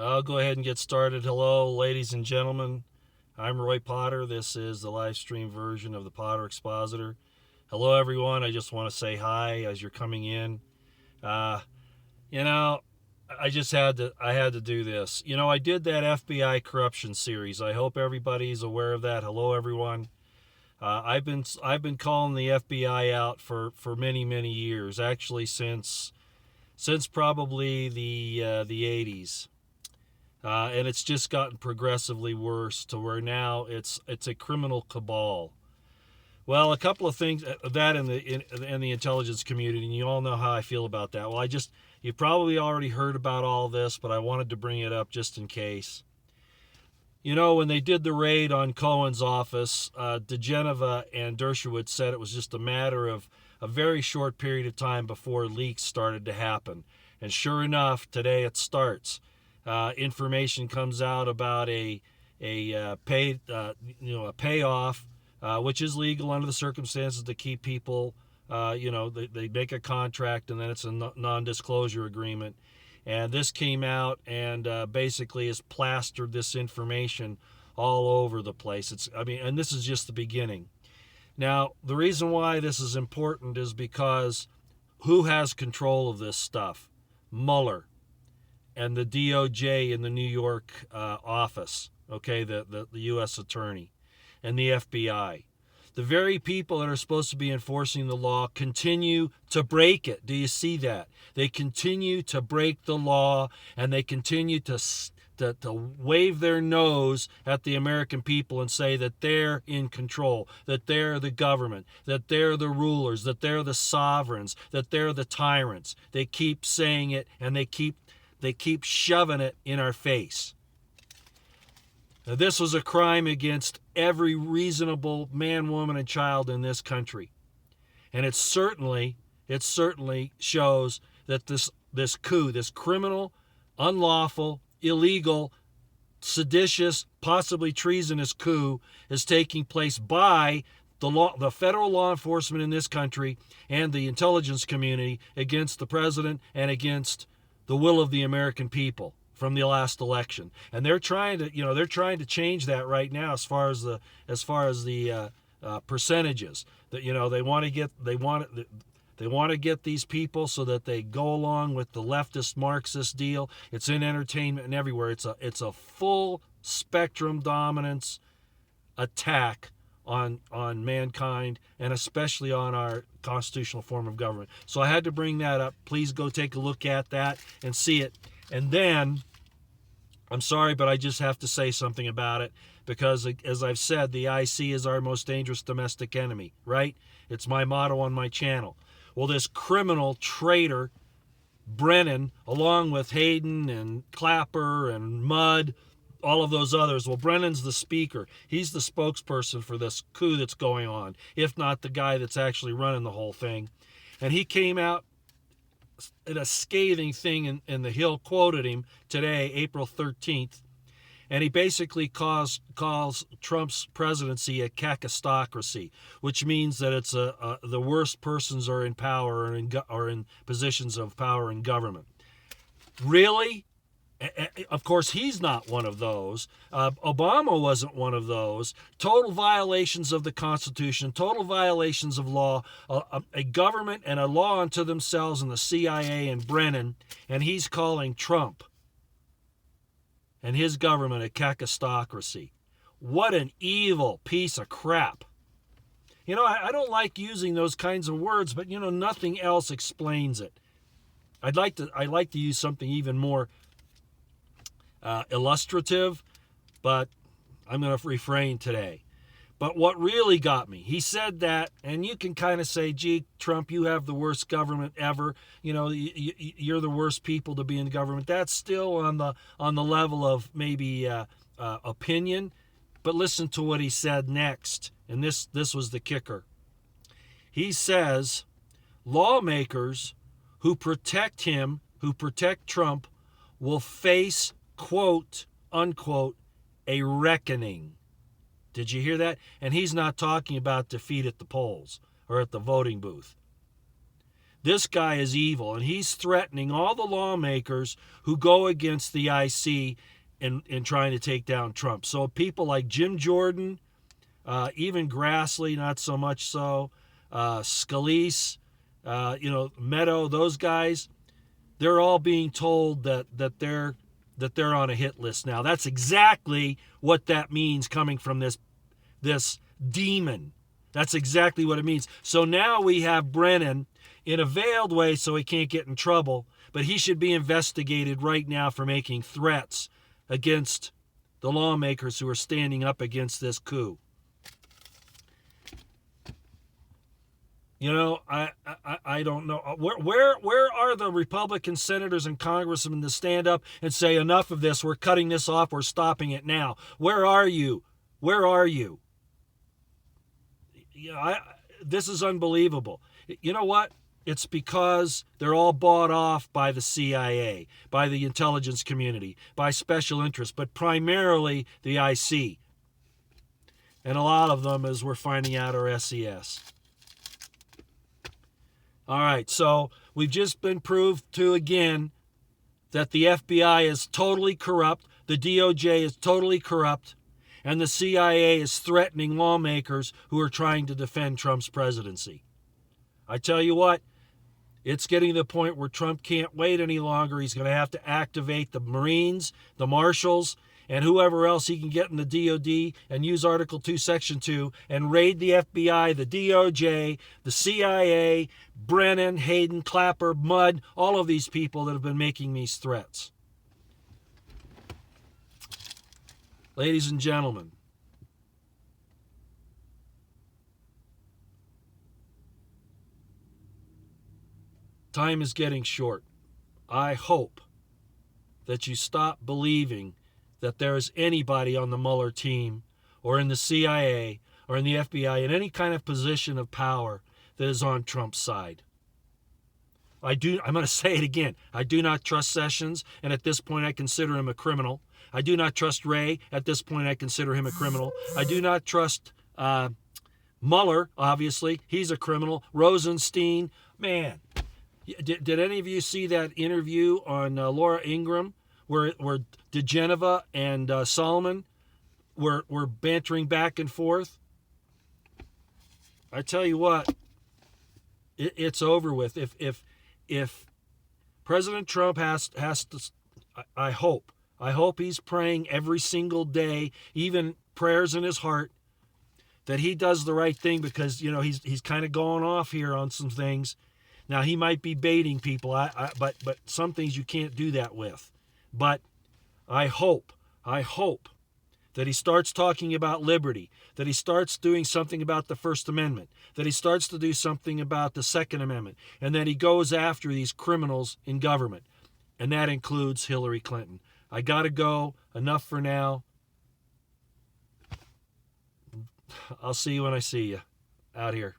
I'll go ahead and get started. Hello, ladies and gentlemen. I'm Roy Potter. This is the live stream version of the Potter Expositor. Hello, everyone. I just want to say hi as you're coming in. Uh, you know, I had to do this. I did that FBI corruption series. I hope everybody's aware of that. Hello, everyone. I've been calling the FBI out for many years. Actually, since probably the 80s. And it's just gotten progressively worse to where now it's a criminal cabal. Well, a couple of things that in the intelligence community, and you all know how I feel about that. Well, you probably already heard about all this, but I wanted to bring it up just in case. When they did the raid on Cohen's office, DeGeneva and Dershowitz said it was just a matter of a very short period of time before leaks started to happen. And sure enough, today it starts. Information comes out about a payoff, which is legal under the circumstances to keep people. They make a contract and then it's a non-disclosure agreement. And this came out and basically has plastered this information all over the place. And this is just the beginning. Now, the reason why this is important is because who has control of this stuff? Mueller and the DOJ in the New York office, okay, the U.S. attorney, and the FBI. The very people that are supposed to be enforcing the law continue to break it. Do you see that? They continue to break the law, and they continue to wave their nose at the American people and say that they're in control, that they're the government, that they're the rulers, that they're the sovereigns, that they're the tyrants. They keep saying it, and they keep shoving it in our face. Now, this was a crime against every reasonable man, woman, and child in this country. And it certainly shows that this coup, this criminal, unlawful, illegal, seditious, possibly treasonous coup is taking place by the federal law enforcement in this country and the intelligence community against the president and against the will of the American people from the last election. And they're trying to change that right now as far as the percentages. That they want to get these people so that they go along with the leftist Marxist deal. It's in entertainment and everywhere. It's a full spectrum dominance attack on mankind, and especially on our constitutional form of government. So I had to bring that up. Please go take a look at that and see it. And then, I'm sorry, but I just have to say something about it because, as I've said, the IC is our most dangerous domestic enemy, right? It's my motto on my channel. Well, this criminal traitor, Brennan, along with Hayden and Clapper and Mudd, all of those others. Well, Brennan's the speaker. He's the spokesperson for this coup that's going on, if not the guy that's actually running the whole thing. And he came out in a scathing thing, and the Hill quoted him today, April 13th, and he basically calls Trump's presidency a kakistocracy, which means that it's the worst persons are in power or in positions of power in government. Really? Of course, he's not one of those. Obama wasn't one of those. Total violations of the Constitution, total violations of law, a government and a law unto themselves, and the CIA and Brennan, and he's calling Trump and his government a kakistocracy. What an evil piece of crap. I don't like using those kinds of words, but nothing else explains it. I'd like to use something even more illustrative, but I'm going to refrain today. But what really got me, he said that, and you can kind of say, gee, Trump, you have the worst government ever. You're the worst people to be in government. That's still on the level of maybe opinion. But listen to what he said next, and this was the kicker. He says, lawmakers who protect Trump, will face, quote, unquote, a reckoning. Did you hear that? And he's not talking about defeat at the polls or at the voting booth. This guy is evil, and he's threatening all the lawmakers who go against the IC in trying to take down Trump. So people like Jim Jordan, even Grassley, not so much so, Scalise, Meadow, those guys, they're all being told that they're on a hit list now. That's exactly what that means coming from this demon. That's exactly what it means. So now we have Brennan in a veiled way so he can't get in trouble, but he should be investigated right now for making threats against the lawmakers who are standing up against this coup. I don't know. Where are the Republican senators and congressmen to stand up and say, enough of this, we're cutting this off, we're stopping it now? Where are you? Where are you? This is unbelievable. You know what? It's because they're all bought off by the CIA, by the intelligence community, by special interests, but primarily the IC. And a lot of them, as we're finding out, are SES. All right, so we've just been proved to, again, that the FBI is totally corrupt, the DOJ is totally corrupt, and the CIA is threatening lawmakers who are trying to defend Trump's presidency. I tell you what, it's getting to the point where Trump can't wait any longer. He's going to have to activate the Marines, the Marshals, and whoever else he can get in the DOD and use Article 2, Section 2 and raid the FBI, the DOJ, the CIA, Brennan, Hayden, Clapper, Mudd, all of these people that have been making these threats. Ladies and gentlemen, time is getting short. I hope that you stop believing that there is anybody on the Mueller team or in the CIA or in the FBI in any kind of position of power that is on Trump's side. I'm going to say it again. I do not trust Sessions, and at this point I consider him a criminal. I do not trust Wray. At this point I consider him a criminal. I do not trust Mueller, obviously. He's a criminal. Rosenstein, man. Did any of you see that interview on Laura Ingraham where DeGeneva and Solomon were bantering back and forth? I tell you what, it's over with. If President Trump has to, I hope he's praying every single day, even prayers in his heart, that he does the right thing, because he's kind of going off here on some things. Now he might be baiting people, but some things you can't do that with. But I hope that he starts talking about liberty, that he starts doing something about the First Amendment, that he starts to do something about the Second Amendment, and that he goes after these criminals in government. And that includes Hillary Clinton. I got to go. Enough for now. I'll see you when I see you. Out here.